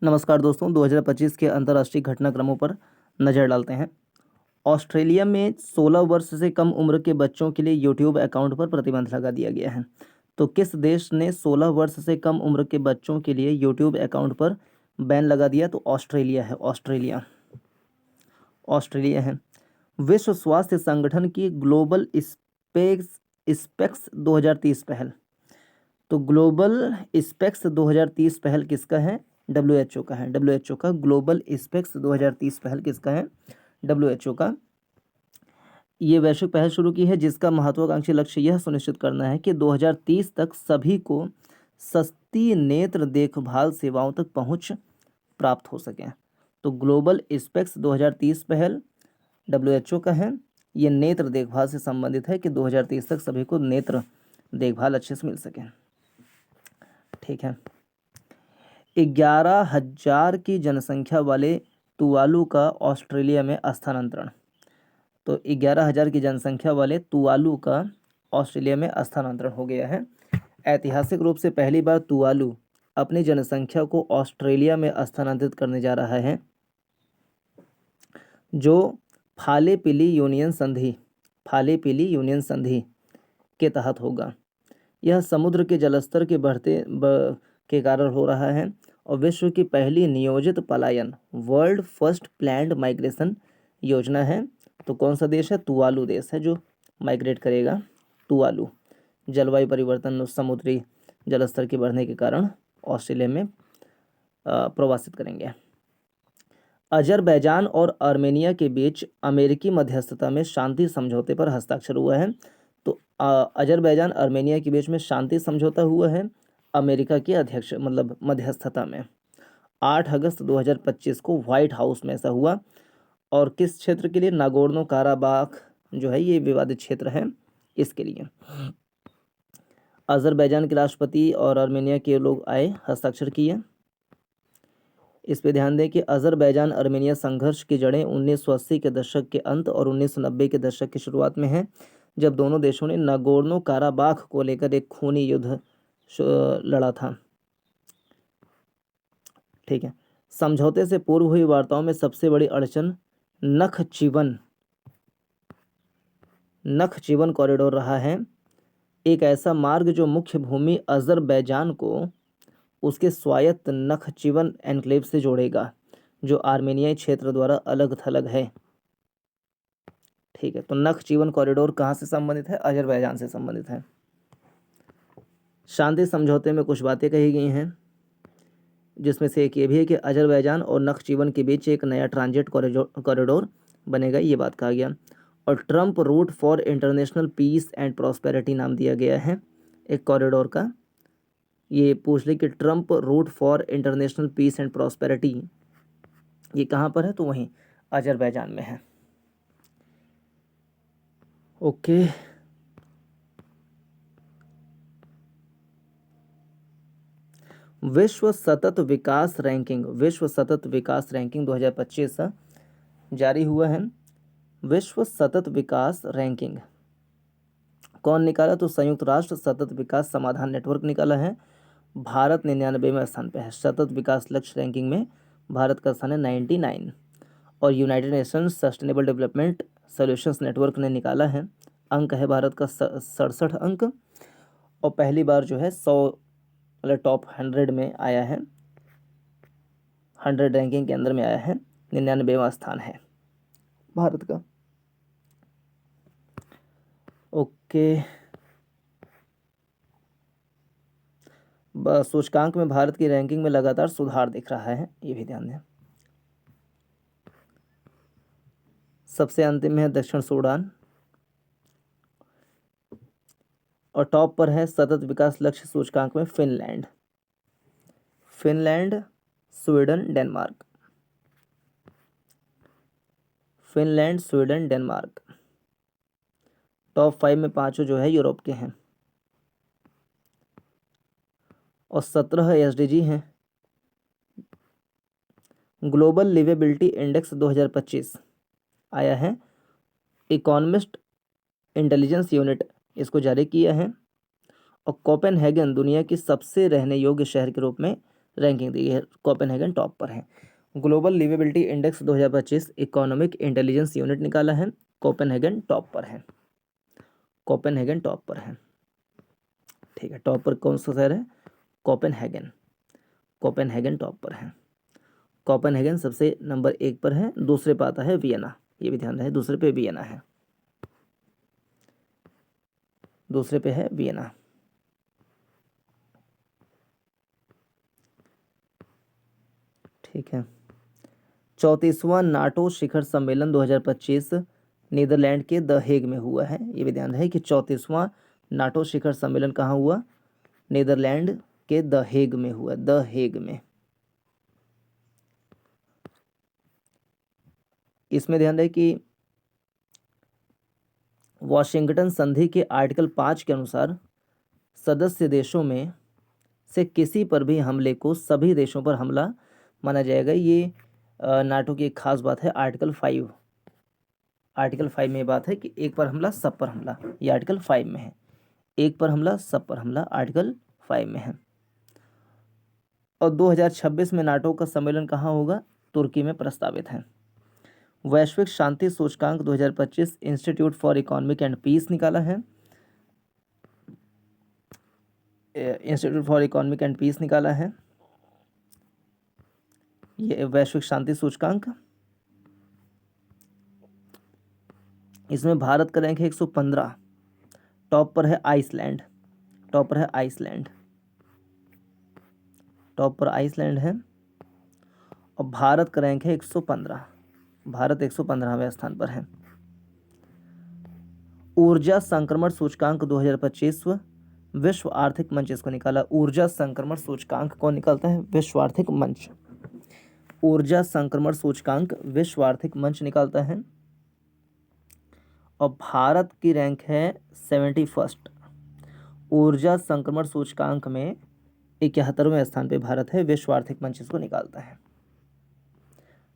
नमस्कार दोस्तों, 2025 के अंतर्राष्ट्रीय घटनाक्रमों पर नज़र डालते हैं। ऑस्ट्रेलिया में 16 वर्ष से कम उम्र के बच्चों के लिए यूट्यूब अकाउंट पर प्रतिबंध लगा दिया गया है। तो किस देश ने 16 वर्ष से कम उम्र के बच्चों के लिए यूट्यूब अकाउंट पर बैन लगा दिया? तो ऑस्ट्रेलिया है। ऑस्ट्रेलिया है। विश्व स्वास्थ्य संगठन की ग्लोबल स्पेक्स 2030 पहल। तो ग्लोबल स्पेक्स 2030 पहल किसका है? डब्ल्यूएचओ का है। डब्ल्यूएचओ का ग्लोबल स्पेक्स 2030 पहल किसका है? डब्ल्यूएचओ का। ये वैश्विक पहल शुरू की है जिसका महत्वाकांक्षी लक्ष्य यह सुनिश्चित करना है कि 2030 तक सभी को सस्ती नेत्र देखभाल सेवाओं तक पहुंच प्राप्त हो सके। तो ग्लोबल स्पेक्स 2030 पहल डब्ल्यूएचओ का है। ये नेत्र देखभाल से संबंधित है कि 2030 तक सभी को नेत्र देखभाल अच्छे से मिल सके। ठीक है। 11,000 की जनसंख्या वाले तुवालू का ऑस्ट्रेलिया में स्थानांतरण। तो 11,000 की जनसंख्या वाले तुवालू का ऑस्ट्रेलिया में स्थानांतरण हो गया है। ऐतिहासिक रूप से पहली बार तुवालू अपनी जनसंख्या को ऑस्ट्रेलिया में स्थानांतरित करने जा रहा है, जो फाले-पिली यूनियन संधि के तहत होगा। यह समुद्र के जलस्तर के के कारण हो रहा है और विश्व की पहली नियोजित पलायन वर्ल्ड फर्स्ट प्लैंड माइग्रेशन योजना है। तो कौन सा देश है? तुवालू देश है जो माइग्रेट करेगा। तुवालू जलवायु परिवर्तन और समुद्री जलस्तर के बढ़ने के कारण ऑस्ट्रेलिया में प्रवासित करेंगे। अजरबैजान और आर्मेनिया के बीच अमेरिकी मध्यस्थता में शांति समझौते पर हस्ताक्षर हुआ है। तो अजरबैजान आर्मेनिया के बीच में शांति समझौता हुआ है अमेरिका की मध्यस्थता में। 8 अगस्त 2025 को व्हाइट हाउस में ऐसा हुआ। और किस क्षेत्र के लिए? नागोर्नो काराबाख जो है ये विवादित क्षेत्र है, इसके लिए अजरबैजान के राष्ट्रपति और आर्मेनिया के लोग आए, हस्ताक्षर किए। इस पे ध्यान दें कि अजरबैजान आर्मेनिया संघर्ष की जड़ें 1980 के दशक के अंत और 1990 के दशक की शुरुआत में हैं, जब दोनों देशों ने नागोर्नो काराबाख को लेकर एक खूनी युद्ध लड़ा था। ठीक है। समझौते से पूर्व हुई वार्ताओं में सबसे बड़ी अड़चन नखचिवन कॉरिडोर रहा है, एक ऐसा मार्ग जो मुख्य भूमि अजरबैजान को उसके स्वायत्त नखचिवन एन्क्लेव से जोड़ेगा, जो आर्मेनियाई क्षेत्र द्वारा अलग थलग है। ठीक है। तो नखचिवन कॉरिडोर कहाँ से संबंधित है? अजरबैजान से संबंधित है। शांति समझौते में कुछ बातें कही गई हैं, जिसमें से एक ये भी है कि अजरबैजान और नखचिवन के बीच एक नया ट्रांजिट कॉरिडोर बनेगा, ये बात कहा गया। और Trump route for international peace and prosperity नाम दिया गया है एक कॉरिडोर का। ये पूछ ले कि Trump route for international peace and prosperity ये कहाँ पर है? तो वहीं अजरबैजान में है। ओके। विश्व सतत विकास रैंकिंग 2025 जारी हुआ है। विश्व सतत विकास रैंकिंग कौन निकाला? तो संयुक्त राष्ट्र सतत विकास समाधान नेटवर्क निकाला है। भारत 99वें स्थान पे है। सतत विकास लक्ष्य रैंकिंग में भारत का स्थान है 99। और United Nations sustainable development solutions network ने निकाला है, अंक है भारत का 67 अंक। और पहली बार जो है 100 मतलब टॉप 100 में आया है, 100 रैंकिंग के अंदर में आया है। 99वां स्थान है भारत का। ओके। सूचकांक में भारत की रैंकिंग में लगातार सुधार दिख रहा है, ये भी ध्यान दें। सबसे अंतिम में है दक्षिण सूडान और टॉप पर है सतत विकास लक्ष्य सूचकांक में फिनलैंड, स्वीडन, डेनमार्क। टॉप 5 में 5 जो है यूरोप के हैं और 17 एसडीजी हैं। ग्लोबल लिवेबिलिटी इंडेक्स 2025 आया है, इकोनॉमिस्ट इंटेलिजेंस यूनिट इसको जारी किया है। और कोपेनहेगन दुनिया की सबसे रहने योग्य शहर के रूप में रैंकिंग दी है, कोपेनहेगन टॉप पर है। Global liveability index 2025 economic intelligence unit निकाला है, कोपेनहेगन टॉप पर है, कोपेनहेगन टॉप पर है। ठीक है, टॉप पर कौन सा शहर है? कोपेनहेगन, कोपेनहेगन टॉप पर है। कोपेनहेगन सबसे नंबर 1 पर है, दूसरे पर आता है वियना, ये भी ध्यान रहे, दूसरे पे वियना है, दूसरे पे है वियना। ठीक है, 34वां नाटो शिखर सम्मेलन 2025 नीदरलैंड के द हेग में हुआ है। ये भी ध्यान रहे कि 34वां नाटो शिखर सम्मेलन कहाँ हुआ? नीदरलैंड के द हेग में हुआ, द हेग में। इसमें ध्यान रहे कि वॉशिंगटन संधि के आर्टिकल 5 के अनुसार सदस्य देशों में से किसी पर भी हमले को सभी देशों पर हमला माना जाएगा। ये नाटो की एक खास बात है। आर्टिकल 5, आर्टिकल 5 में बात है कि एक पर हमला सब पर हमला, ये आर्टिकल 5 में है। एक पर हमला सब पर हमला आर्टिकल 5 में है। और 2026 में नाटो का सम्मेलन कहाँ होगा? तुर्की में प्रस्तावित है। वैश्विक शांति सूचकांक 2025 institute for economic and peace निकाला है, institute for economic and peace निकाला है ये वैश्विक शांति सूचकांक। इसमें भारत का रैंक है 115, टॉप पर है आइसलैंड, टॉप पर है आइसलैंड, टॉप पर आइसलैंड है। और भारत का रैंक है 115, भारत 115वें स्थान पर है। ऊर्जा संक्रमण सूचकांक 2025 विश्व आर्थिक मंच इसको निकाला। ऊर्जा संक्रमण सूचकांक कौन निकालता है? विश्व आर्थिक मंच। ऊर्जा संक्रमण सूचकांक विश्व आर्थिक मंच निकालता है। और भारत की रैंक है 71st। ऊर्जा संक्रमण सूचकांक में 71वें स्थान पे भारत है, विश्व आर्थिक मंच इसको निकालता है।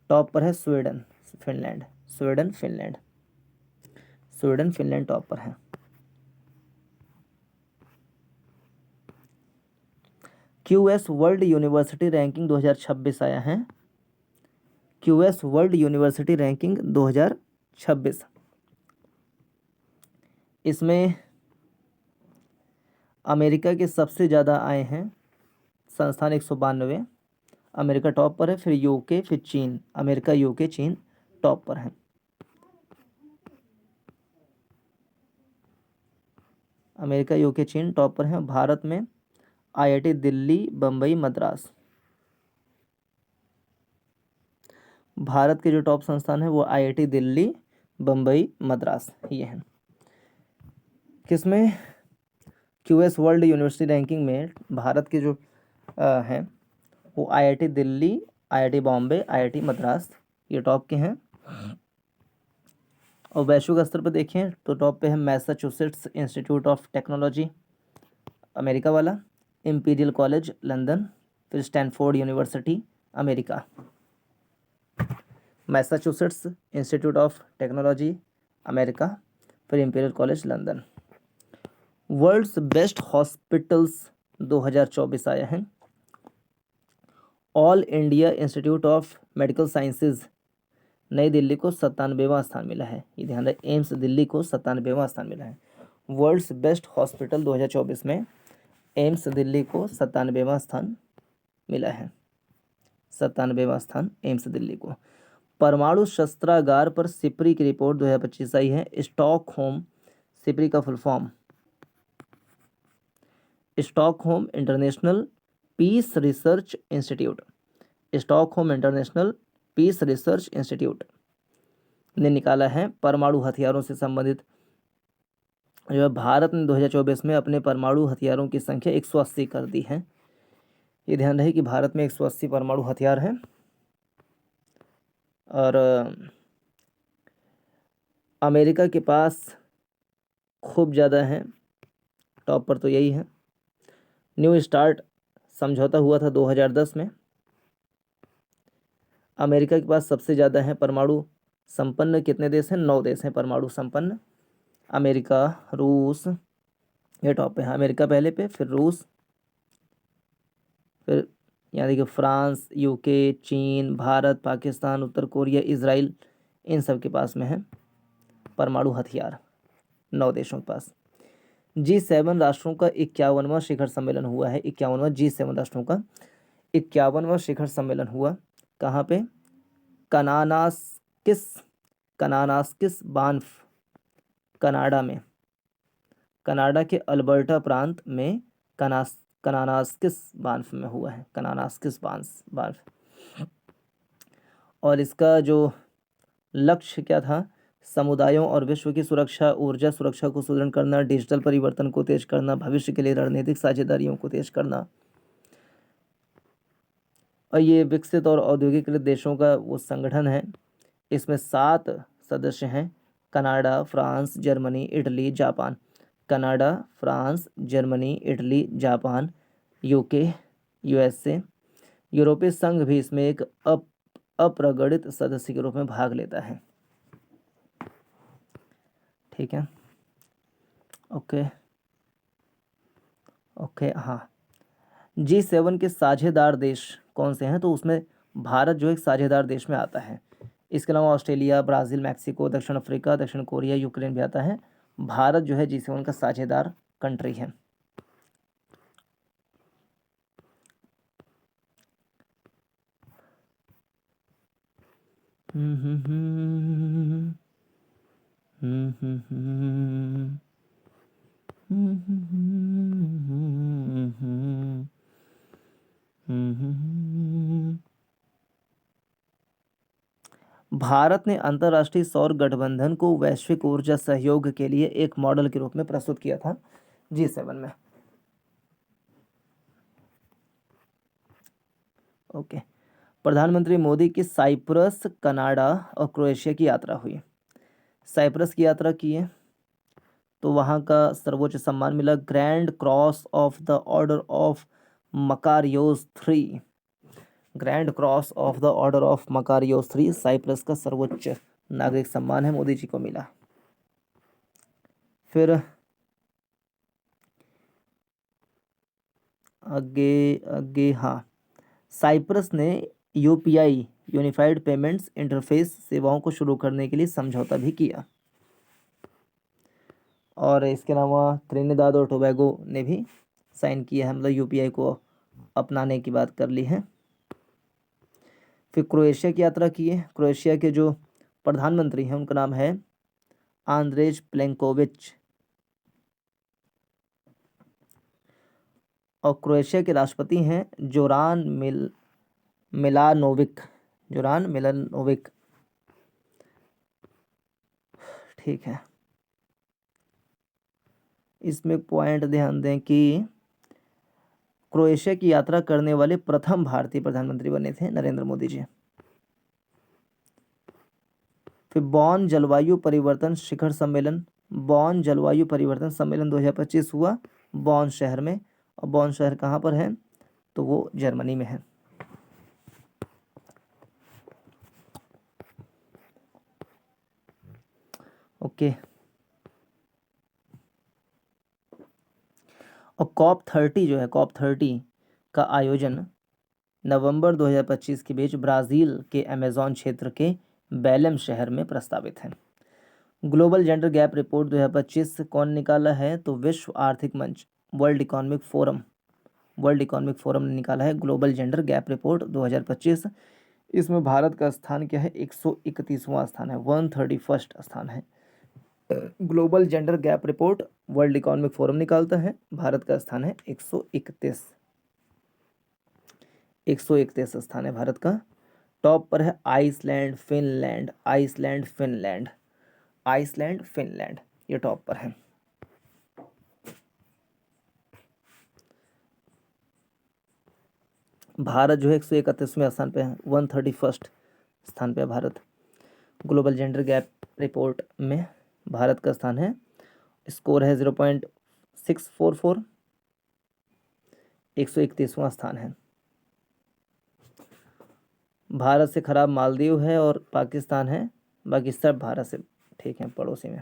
टॉप पर है Sweden, Finland, Sweden Finland, Sweden Finland top पर है। क्यूएस वर्ल्ड यूनिवर्सिटी रैंकिंग 2026 आया है, क्यूएस वर्ल्ड यूनिवर्सिटी रैंकिंग 2026। इसमें अमेरिका के सबसे ज़्यादा आए हैं संस्थान 192, अमेरिका टॉप पर है, फिर यूके, फिर चीन, अमेरिका यूके चीन टॉप पर है। अमेरिका यूके चीन टॉप पर है। भारत में आईआईटी दिल्ली, बम्बई, मद्रास। भारत के जो टॉप संस्थान है वो आईआईटी दिल्ली, बम्बई, मद्रास ये हैं। किसमें? क्यूएस वर्ल्ड यूनिवर्सिटी रैंकिंग में भारत के जो हैं वो IIT Delhi, IIT Bombay, IIT Madras ये टॉप के हैं। और वैश्विक स्तर पर देखें तो टॉप पे है Massachusetts Institute of Technology America वाला, इंपीरियल कॉलेज लंदन, फिर Stanford University America, Massachusetts Institute of Technology America, फिर Imperial College London. World's best hospitals 2024 आया है। All India Institute of Medical Sciences New Delhi को 97वां स्थान मिला है। ये ध्यान रहे, एम्स दिल्ली को 97वां स्थान मिला है। वर्ल्ड्स बेस्ट हॉस्पिटल 2024 में एम्स दिल्ली को 97वां स्थान मिला है, 97वां स्थान एम्स दिल्ली को। परमाणु शस्त्रागार पर सिपरी की रिपोर्ट 2025 आई है। स्टॉकहोम, सिपरी का full form Stockholm International Peace Research Institute, Stockholm International Peace Research Institute ने निकाला है परमाणु हथियारों से संबंधित जो है भारत ने 2024 में अपने परमाणु हथियारों की संख्या 180 कर दी है। ये ध्यान रहे कि भारत में 180 परमाणु हथियार हैं और अमेरिका के पास खूब ज़्यादा हैं, टॉप पर तो यही है। न्यू स्टार्ट समझौता हुआ था 2010 में। अमेरिका के पास सबसे ज़्यादा है परमाणु संपन्न कितने देश हैं? 9 देश हैं परमाणु संपन्न। अमेरिका, रूस ये टॉप पे है, अमेरिका पहले पे, फिर रूस, फिर यहाँ देखिए फ्रांस, यूके, चीन, भारत, पाकिस्तान, उत्तर कोरिया, इजराइल, इन सब के पास में है परमाणु हथियार, 9 देशों के पास। G7 राष्ट्रों का 51वां शिखर सम्मेलन हुआ है। 51वां G7 राष्ट्रों का 51वां शिखर सम्मेलन हुआ कहाँ पे? कनानास्किस बान्फ, कनाडा में, कनाडा के अल्बर्टा प्रांत में कनानास्किस बान्फ में हुआ है, कनानास्किस बान्फ। और इसका जो लक्ष्य क्या था? समुदायों और विश्व की सुरक्षा, ऊर्जा सुरक्षा को सुदृढ़ करना, डिजिटल परिवर्तन को तेज करना, भविष्य के लिए रणनीतिक साझेदारियों को तेज करना। और ये विकसित और औद्योगिकृत देशों का वो संगठन है। इसमें 7 सदस्य हैं, Canada, France, Germany, Italy, Japan. Canada, France, Germany, Italy, Japan, UK, USA. यूरोपीय संघ भी इसमें एक अप्रगणित सदस्य के रूप में भाग लेता है। ठीक है, ओके हाँ। G7 के साझेदार देश कौन से हैं? तो उसमें भारत जो एक साझेदार देश में आता है। इसके अलावा ऑस्ट्रेलिया, ब्राज़ील, मैक्सिको, दक्षिण अफ्रीका, दक्षिण कोरिया, यूक्रेन भी आता है। भारत जो है G7 का साझेदार कंट्री है। भारत ने अंतर्राष्ट्रीय सौर गठबंधन को वैश्विक ऊर्जा सहयोग के लिए एक मॉडल के रूप में प्रस्तुत किया था G7 में। ओके, प्रधानमंत्री मोदी की साइप्रस, कनाडा और क्रोएशिया की यात्रा हुई। साइप्रस की यात्रा की है तो वहाँ का सर्वोच्च सम्मान मिला, grand cross of the order of Makarios III। Grand cross of the order of Makarios III Cyprus का सर्वोच्च नागरिक सम्मान है, मोदी जी को मिला। फिर आगे हाँ, साइप्रस ने UPI यूनिफाइड पेमेंट्स इंटरफेस सेवाओं को शुरू करने के लिए समझौता भी किया। और इसके अलावा त्रिनिदाद और टोबैगो ने भी साइन किया है, मतलब UPI को अपनाने की बात कर ली है। फिर क्रोएशिया की यात्रा की है। क्रोएशिया के जो प्रधानमंत्री हैं उनका नाम है आंद्रेज प्लेंकोविच, और क्रोएशिया के राष्ट्रपति हैं जोरान मिलानोविक। ठीक है, इसमें पॉइंट ध्यान दें कि क्रोएशिया की यात्रा करने वाले प्रथम भारतीय प्रधानमंत्री बने थे नरेंद्र मोदी जी। फिर बॉन जलवायु परिवर्तन शिखर सम्मेलन, बॉन जलवायु परिवर्तन सम्मेलन 2025 हुआ बॉन शहर में। और बॉन शहर कहाँ पर है? तो वो जर्मनी में है। ओके, और COP30 जो है, COP30 का आयोजन नवंबर 2025 के बीच ब्राज़ील के अमेज़न क्षेत्र के बेलेम शहर में प्रस्तावित है। ग्लोबल जेंडर गैप रिपोर्ट 2025 कौन निकाला है? तो विश्व आर्थिक मंच, वर्ल्ड इकोनॉमिक फोरम ने निकाला है ग्लोबल जेंडर गैप रिपोर्ट 2025। इसमें भारत का स्थान क्या है? 131वां स्थान है, 131st स्थान है। Global gender gap report world economic forum निकालता है, भारत का स्थान है 131 स्थान है भारत का। टॉप पर है आइसलैंड, फिनलैंड, ये टॉप पर है। भारत जो है 131वें स्थान पे है, 131st स्थान पे है Bharat. Global gender gap report में भारत का स्थान है, स्कोर है 0.644, 131वां स्थान है। भारत से खराब मालदीव है और पाकिस्तान है, बाकी सब भारत से ठीक है, पड़ोसी में।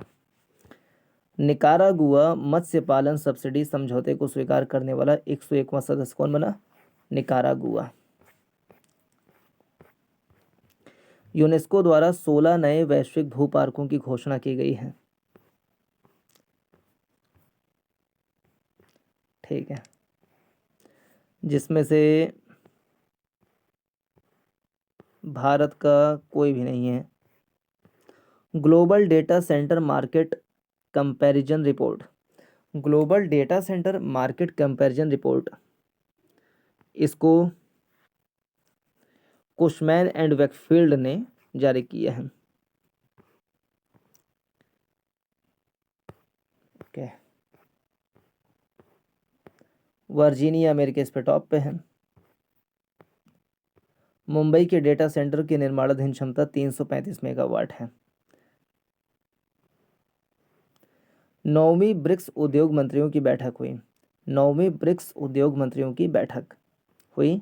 निकारागुआ मत्स्य पालन सब्सिडी समझौते को स्वीकार करने वाला 101वां सदस्य कौन बना? निकारागुआ। यूनेस्को द्वारा 16 नए वैश्विक भू पार्कों की घोषणा की गई है। ठीक है, जिसमें से भारत का कोई भी नहीं है। Global data centre market comparison report, global data centre market comparison report, इसको कुशमैन एंड वेकफील्ड ने जारी किया है। ओके, वर्जीनिया अमेरिका इस पे टॉप पे है। मुंबई के डेटा सेंटर की निर्माणाधीन क्षमता 335 मेगावाट है। 9वीं ब्रिक्स उद्योग मंत्रियों की बैठक हुई। 9वीं ब्रिक्स उद्योग मंत्रियों की बैठक हुई।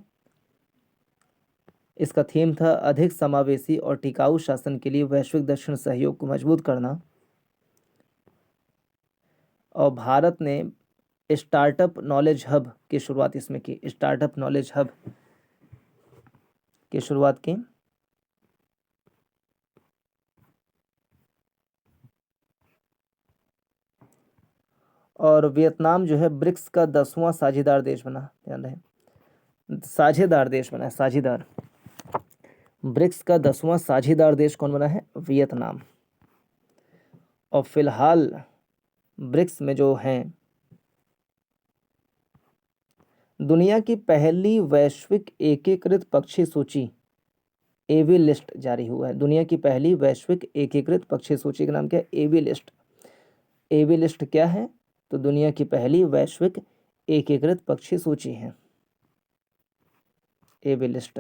इसका थीम था अधिक समावेशी और टिकाऊ शासन के लिए वैश्विक दक्षिण सहयोग को मजबूत करना। और भारत ने स्टार्टअप नॉलेज हब की शुरुआत इसमें की। स्टार्टअप नॉलेज हब की शुरुआत की। और वियतनाम जो है ब्रिक्स का 10वां साझेदार देश बना। ध्यान रहे, साझेदार देश बना है, साझेदार। ब्रिक्स का 10वां साझेदार देश कौन बना है? वियतनाम। और फिलहाल ब्रिक्स में जो हैं, दुनिया की पहली वैश्विक एकीकृत पक्षी सूची एवी लिस्ट जारी हुआ है। दुनिया की पहली वैश्विक एकीकृत पक्षी सूची का नाम क्या है? एवी लिस्ट। एवी लिस्ट क्या है? तो दुनिया की पहली वैश्विक एकीकृत पक्षी सूची है एवी लिस्ट।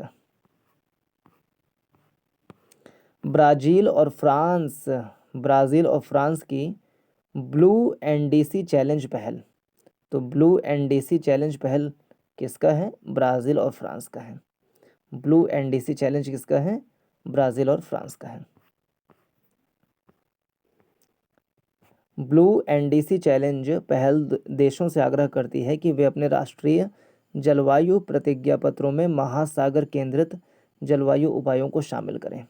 ब्राजील और फ्रांस की ब्लू एनडीसी चैलेंज पहल। तो ब्लू एनडीसी चैलेंज पहल किसका है? ब्राज़ील और फ्रांस का है। ब्लू एनडीसी चैलेंज किसका है? ब्राज़ील और फ्रांस का है। ब्लू एनडीसी चैलेंज पहल देशों से आग्रह करती है कि वे अपने राष्ट्रीय जलवायु प्रतिज्ञा पत्रों में महासागर केंद्रित जलवायु उपायों को शामिल करें।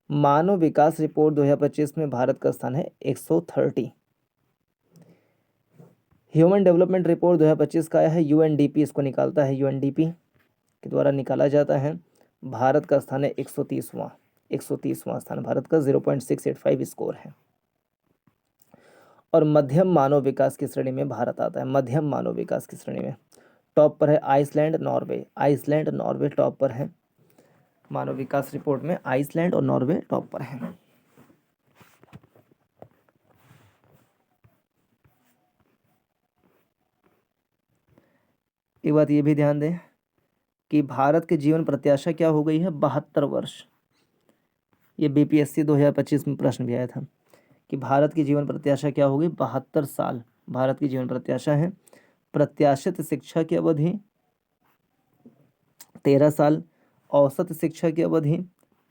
मानव विकास रिपोर्ट 2025 में भारत का स्थान है 130। ह्यूमन डेवलपमेंट रिपोर्ट 2025 का आया है। यूएनडीपी इसको निकालता है, यूएनडीपी के द्वारा निकाला जाता है। भारत का स्थान है 130वां स्थान भारत का, 0.685 स्कोर है। और मध्यम मानव विकास की श्रेणी में भारत आता है। मध्यम मानव विकास की श्रेणी में टॉप पर है Iceland, Norway. Iceland, Norway top पर है। मानव विकास रिपोर्ट में आइसलैंड और नॉर्वे टॉप पर है। एक बात ये भी ध्यान दें कि भारत की जीवन प्रत्याशा क्या हो गई है? 72 वर्ष। ये बीपीएससी 2025 में प्रश्न भी आया था कि भारत की जीवन प्रत्याशा क्या होगी? 72 साल भारत की जीवन प्रत्याशा है। प्रत्याशित शिक्षा की अवधि 13 साल। औसत शिक्षा की अवधि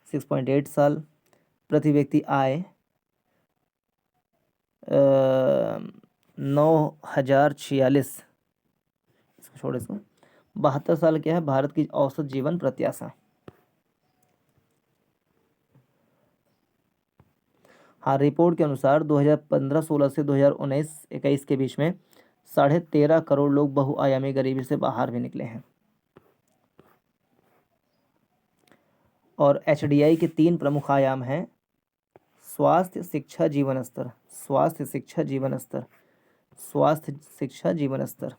6.8 साल। प्रति व्यक्ति आय 9,046। इसको छोड़, इसको 72 साल क्या है भारत की औसत जीवन प्रत्याशा। हाँ, रिपोर्ट के अनुसार 2015-16 से 2019-21 के बीच में 13.5 करोड़ लोग बहुआयामी गरीबी से बाहर भी निकले हैं। और एचडीआई के 3 प्रमुख आयाम हैं: स्वास्थ्य, शिक्षा, जीवन स्तर। स्वास्थ्य, शिक्षा, जीवन स्तर। स्वास्थ्य, शिक्षा, जीवन स्तर।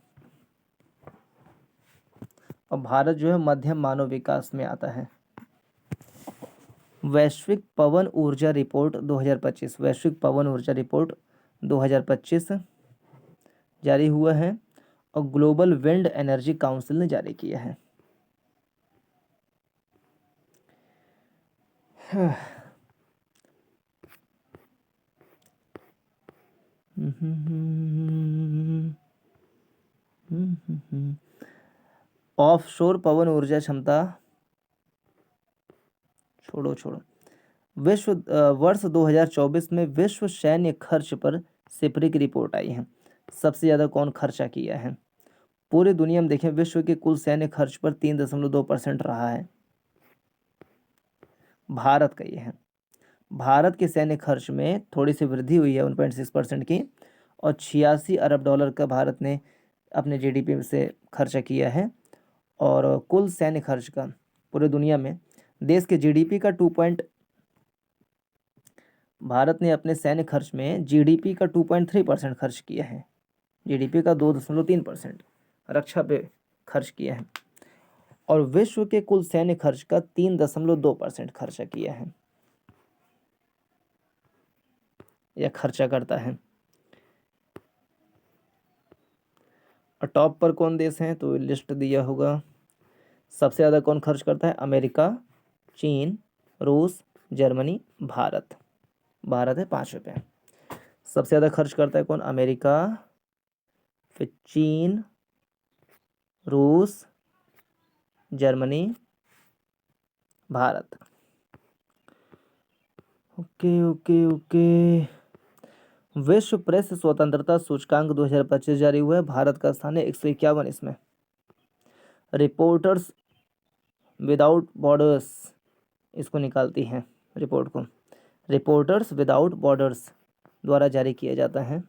और भारत जो है मध्यम मानव विकास में आता है। वैश्विक पवन ऊर्जा रिपोर्ट 2025, वैश्विक पवन ऊर्जा रिपोर्ट 2025 जारी हुआ है और ग्लोबल विंड एनर्जी काउंसिल ने जारी किया है। ऑफशोर पवन ऊर्जा क्षमता छोड़ो। वर्ष 2024 में विश्व सैन्य खर्च पर सिपरी की रिपोर्ट आई है। सबसे ज़्यादा कौन खर्चा किया है? पूरी दुनिया में देखें, विश्व के कुल सैन्य खर्च पर 3.2% रहा है। भारत का ये है। भारत के सैन्य खर्च में थोड़ी सी वृद्धि हुई है 1.6% की, और 86 अरब डॉलर का भारत ने अपने जीडीपी से खर्चा किया है। और कुल सैन्य खर्च का पूरे दुनिया में देश के जीडीपी का भारत ने अपने सैन्य खर्च में जीडीपी का 2.3% खर्च किया है। जीडीपी का 2.3% रक्षा पे खर्च किया है, और विश्व के कुल सैन्य खर्च का 3.2% खर्चा किया है या खर्चा करता है। और टॉप पर कौन देश हैं तो लिस्ट दिया होगा। सबसे ज़्यादा कौन खर्च करता है? अमेरिका, चीन, रूस, जर्मनी, भारत। भारत है 5 रुपये। सबसे ज़्यादा खर्च करता है कौन? अमेरिका, फिर चीन, रूस, Germany, Bharat. Okay okay okay. विश्व प्रेस स्वतंत्रता सूचकांक 2025 जारी हुआ है। भारत का स्थान है 151 इसमें। रिपोर्टर्स विदाउट बॉर्डर्स इसको निकालती हैं रिपोर्ट को। रिपोर्टर्स विदाउट बॉर्डर्स द्वारा जारी किया जाता है,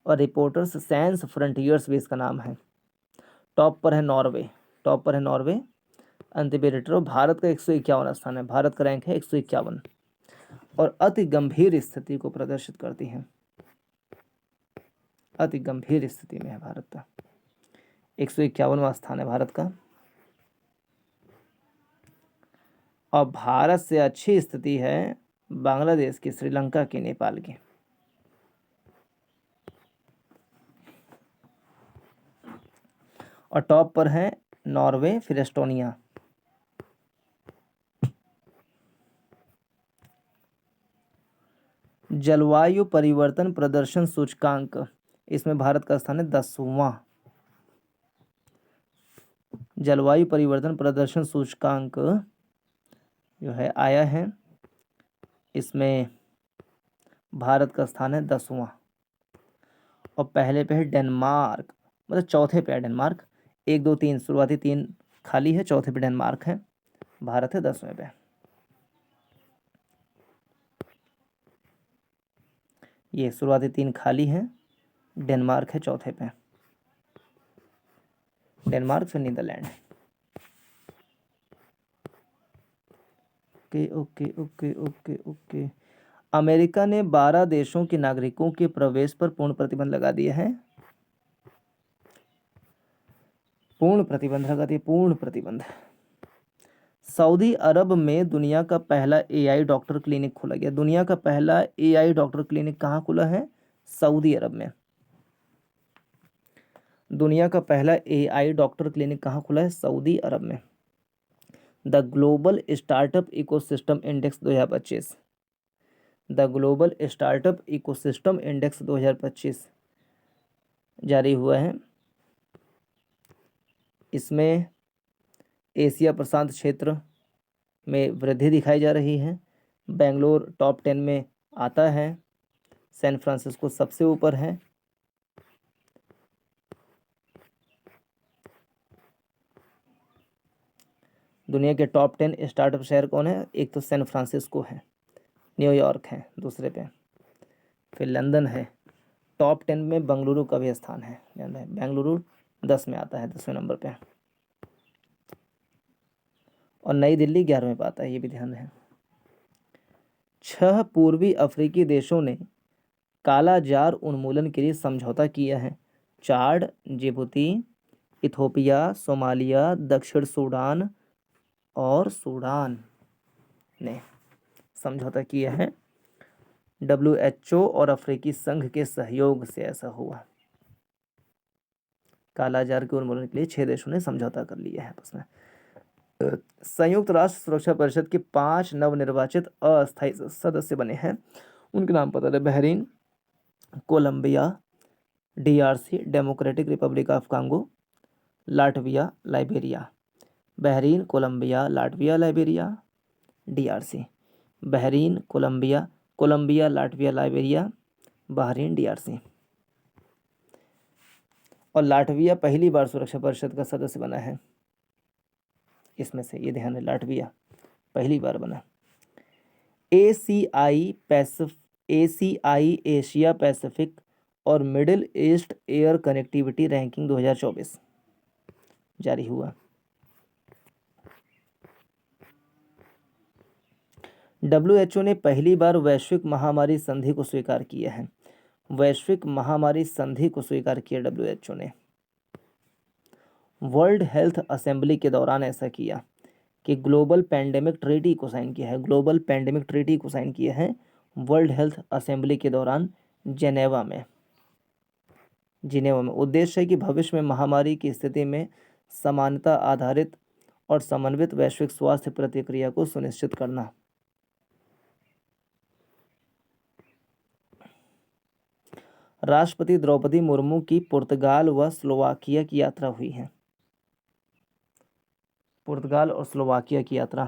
और रिपोर्टर्स सैंस फ्रंटियर्स भी इसका नाम है। टॉप पर है नॉर्वे। टॉप पर है नॉर्वे एंटीबेरेटर। भारत का 151 स्थान है। भारत का रैंक है 151, और अति गंभीर स्थिति को प्रदर्शित करती हैं। अति गंभीर स्थिति में है भारत का। 151वां स्थान है भारत का। और भारत से अच्छी स्थिति है बांग्लादेश की, श्रीलंका की, नेपाल की। और टॉप पर है नॉर्वे, फिर एस्टोनिया। जलवायु परिवर्तन प्रदर्शन सूचकांक, इसमें भारत का स्थान है 10वां। जलवायु परिवर्तन प्रदर्शन सूचकांक जो है आया है, इसमें भारत का स्थान है 10वां। और पहले पे है डेनमार्क, मतलब चौथे पे है डेनमार्क। 1 2 3 शुरुआती 3 खाली है, चौथे पे डेनमार्क है। भारत है 10वें पे। ये शुरुआती 3 खाली हैं, डेनमार्क है चौथे पे। डेनमार्क फिर Netherland. Okay okay okay okay okay. America ने 12 देशों के नागरिकों के प्रवेश पर पूर्ण प्रतिबंध लगा दिया है। पूर्ण प्रतिबंध लगा दिया, पूर्ण प्रतिबंध। सऊदी अरब में दुनिया का पहला एआई डॉक्टर क्लिनिक खोला गया। दुनिया का पहला एआई डॉक्टर क्लिनिक कहाँ खुला है? सऊदी अरब में। दुनिया का पहला एआई डॉक्टर क्लिनिक कहाँ खुला है? सऊदी अरब में। The global startup ecosystem index 2025। The global startup ecosystem index 2025 जारी हुआ है। इसमें एशिया प्रशांत क्षेत्र में वृद्धि दिखाई जा रही है। बेंगलोर टॉप 10 में आता है। सैन फ्रांसिस्को सबसे ऊपर है। दुनिया के टॉप 10 स्टार्टअप शहर कौन है? एक तो सैन फ्रांसिस्को है, न्यूयॉर्क है दूसरे पे, फिर लंदन है। टॉप 10 में बेंगलुरु का भी स्थान है। बेंगलुरु 10 में आता है, 10वें नंबर पे। और नई दिल्ली 11वें पे आता है, ये भी ध्यान रहे। 6 पूर्वी अफ्रीकी देशों ने कालाजार उन्मूलन के लिए समझौता किया है। चाड, जिबूती, इथोपिया, सोमालिया, दक्षिण सूडान और सूडान ने समझौता किया है। WHO और अफ्रीकी संघ के सहयोग से ऐसा हुआ। कालाजार के उन्मूलन के लिए 6 देशों ने समझौता कर लिया है आपस में। संयुक्त राष्ट्र सुरक्षा परिषद के 5 नवनिर्वाचित अस्थायी सदस्य बने हैं। उनके नाम पता है: Bahrain, Colombia, DRC Democratic Republic of Congo, Latvia, Liberia. Bahrain, Colombia, Latvia, Liberia, DRC। Bahrain, Colombia, Colombia, Latvia, Liberia, Bahrain, DRC। और लाटविया पहली बार सुरक्षा परिषद का सदस्य बना है इसमें से, ये ध्यान है, लाटविया पहली बार बना। ACI एशिया पैसिफिक और middle east air connectivity ranking 2024 जारी हुआ। WHO ने पहली बार वैश्विक महामारी संधि को स्वीकार किया है। वैश्विक महामारी संधि को स्वीकार किया WHO ने। वर्ल्ड हेल्थ असेंबली के दौरान ऐसा किया कि ग्लोबल पैंडेमिक ट्रीटी को साइन किया है। ग्लोबल पैंडेमिक ट्रीटी को साइन किया है वर्ल्ड हेल्थ असेंबली के दौरान जिनेवा में। उद्देश्य है कि भविष्य में महामारी की स्थिति में समानता आधारित और समन्वित वैश्विक स्वास्थ्य प्रतिक्रिया को सुनिश्चित करना। राष्ट्रपति द्रौपदी मुर्मू की पुर्तगाल व स्लोवाकिया की यात्रा हुई है। पुर्तगाल और स्लोवाकिया की यात्रा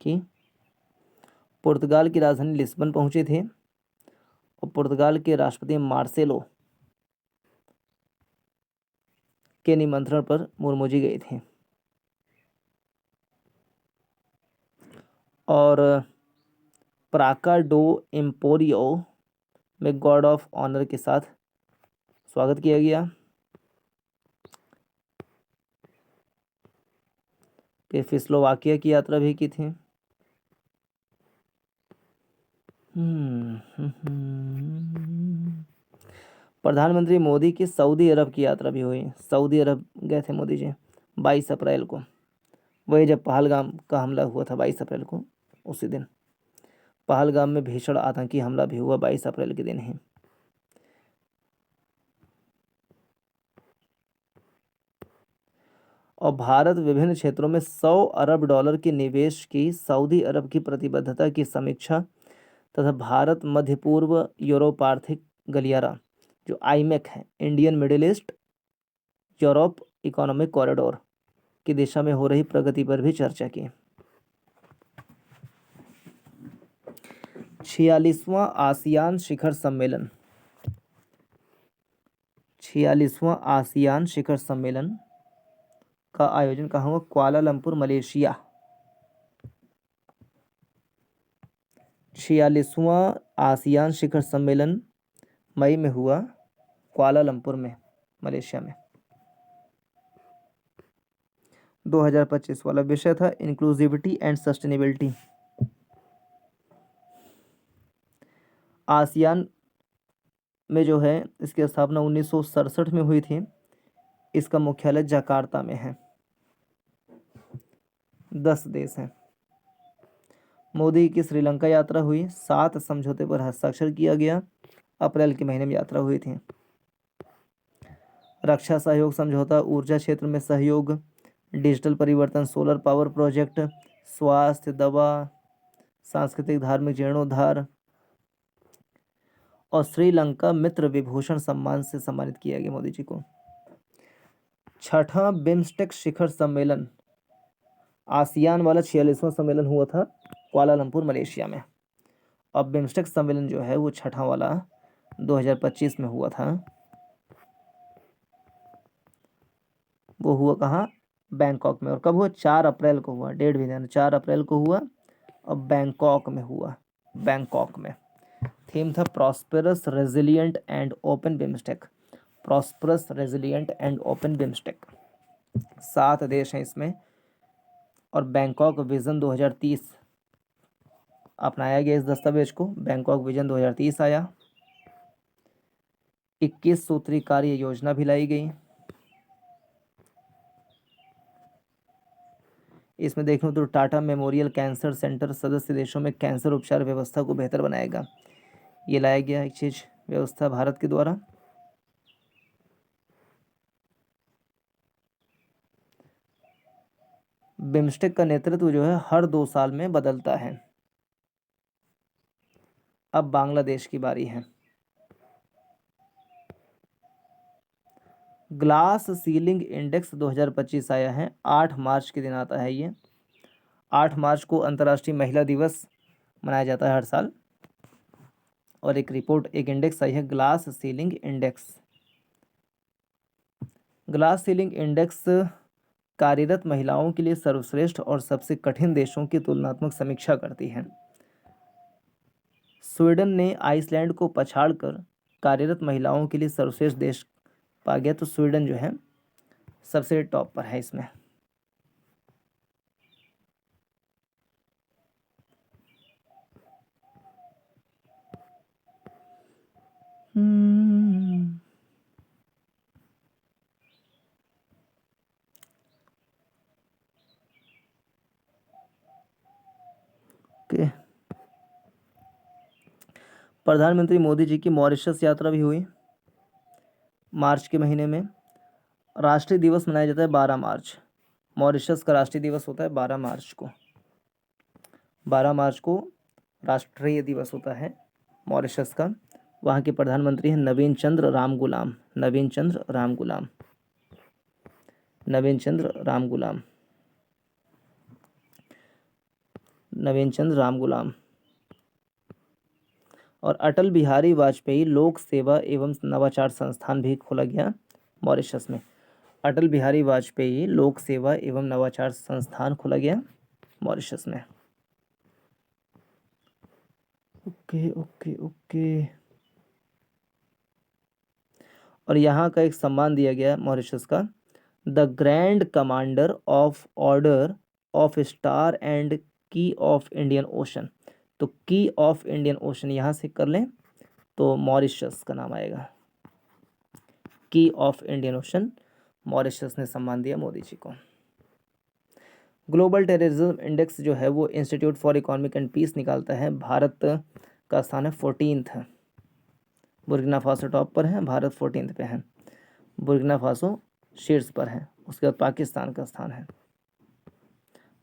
की। पुर्तगाल की राजधानी लिस्बन पहुंचे थे और पुर्तगाल के राष्ट्रपति मार्सेलो के निमंत्रण पर मुर्मू जी गए थे और प्राका डो एम्पोरियो में गॉर्ड ऑफ ऑनर के साथ स्वागत किया गया। फिर स्लोवाकिया की यात्रा भी की थी। प्रधानमंत्री मोदी की सऊदी अरब की यात्रा भी हुई। सऊदी अरब गए थे मोदी जी 22 अप्रैल को। वही जब पहलगाम का हमला हुआ था 22 अप्रैल को, उसी दिन पहलगाम में भीषण आतंकी हमला भी हुआ 22 अप्रैल के दिन ही। और भारत विभिन्न क्षेत्रों में $100 अरब की निवेश की सऊदी अरब की प्रतिबद्धता की समीक्षा तथा भारत मध्य पूर्व यूरोप आर्थिक गलियारा जो आईमेक है, Indian middle east Europe economic corridor की दिशा में हो रही प्रगति पर भी चर्चा की। 46वां आसियान शिखर सम्मेलन 46वां आसियान शिखर सम्मेलन का आयोजन कहाँ हुआ? Kuala Lumpur, Malaysia. 46वां आसियान शिखर सम्मेलन मई में हुआ कुआलालंपुर में, मलेशिया में। 2025 वाला विषय था इंक्लूसिविटी एंड सस्टेनेबिलिटी। आसियान में जो है इसकी स्थापना 1967 में हुई थी। इसका मुख्यालय जकार्ता में है। 10 देश हैं। मोदी की श्रीलंका यात्रा हुई। 7 समझौते पर हस्ताक्षर किया गया। अप्रैल के महीने में यात्रा हुई थी। रक्षा सहयोग समझौता, ऊर्जा क्षेत्र में सहयोग, डिजिटल परिवर्तन, सोलर पावर प्रोजेक्ट, स्वास्थ्य, दवा, सांस्कृतिक धार्मिक जीर्णोद्धार और श्रीलंका मित्र विभूषण सम्मान से सम्मानित किया गया मोदी जी को। 6वां बिम्स्टेक शिखर सम्मेलन, आसियान वाला 46वां सम्मेलन हुआ था कुआलालंपुर, मलेशिया में। अब बिम्स्टेक सम्मेलन जो है वो 6वां वाला 2025 में हुआ था। वो हुआ कहाँ? बैंकॉक में। और कब हुआ? 4 अप्रैल को हुआ। डेट भी देना, 4 अप्रैल को हुआ और बैंकॉक में हुआ। बैंकॉक में थीम था prosperous, resilient and open BIMSTEC. Prosperous, resilient and open BIMSTEC. 7 देश हैं इसमें और बैंकॉक विजन 2030 अपनाया गया। इस दस्तावेज को बैंकॉक विजन 2030 आया। 21 सूत्री कार्य योजना भी लाई गई। इसमें देखो तो टाटा मेमोरियल कैंसर सेंटर सदस्य देशों में कैंसर उपचार व्यवस्था को बेहतर बनाएगा। ये लाया गया एक चीज व्यवस्था भारत के द्वारा। बिम्स्टेक का नेतृत्व जो है हर 2 साल में बदलता है। अब बांग्लादेश की बारी है। ग्लास सीलिंग इंडेक्स 2025 आया है। 8 मार्च के दिन आता है ये। 8 मार्च को अंतर्राष्ट्रीय महिला दिवस मनाया जाता है हर साल। और एक रिपोर्ट, एक इंडेक्स आई है glass ceiling index. Glass ceiling index कार्यरत महिलाओं के लिए सर्वश्रेष्ठ और सबसे कठिन देशों की तुलनात्मक समीक्षा करती है। स्वीडन ने आइसलैंड को पछाड़कर कार्यरत महिलाओं के लिए सर्वश्रेष्ठ देश पा गया। तो स्वीडन जो है सबसे टॉप पर है इसमें। ओके। प्रधानमंत्री मोदी जी की मॉरिशस यात्रा भी हुई मार्च के महीने में। राष्ट्रीय दिवस मनाया जाता है 12 मार्च। मॉरिशस का राष्ट्रीय दिवस होता है 12 मार्च को। 12 मार्च को राष्ट्रीय दिवस होता है मॉरिशस का। वहाँ के प्रधानमंत्री हैं नवीन चंद्र राम गुलाम। नवीन चंद्र राम गुलाम। नवीन चंद्र राम गुलाम। नवीन चंद्र राम गुलाम। और अटल बिहारी वाजपेयी लोक सेवा एवं नवाचार संस्थान भी खोला गया मॉरिशस में। अटल बिहारी वाजपेयी लोक सेवा एवं नवाचार संस्थान खोला गया मॉरिशस में। Okay okay okay. और यहाँ का एक सम्मान दिया गया मॉरिशस का, the grand commander of order of star and की ऑफ इंडियन ओशन। तो की ऑफ इंडियन ओशन यहाँ से कर लें तो मॉरिशस का नाम आएगा। की ऑफ इंडियन ओशन मॉरिशस ने सम्मान दिया मोदी जी को। ग्लोबल टेररिज्म इंडेक्स जो है वो institute for economic and peace निकालता है। भारत का स्थान है 14th है। बुर्किना फासो टॉप पर है, भारत 14th पे है। बुर्किना फासो शीर्ष पर है, उसके बाद पाकिस्तान का स्थान है।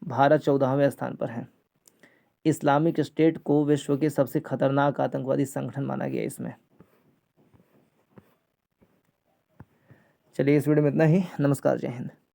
भारत 14वें स्थान पर है। इस्लामिक स्टेट को विश्व के सबसे खतरनाक आतंकवादी संगठन माना गया इसमें। चलिए इस वीडियो में इतना ही। नमस्कार, जय हिंद।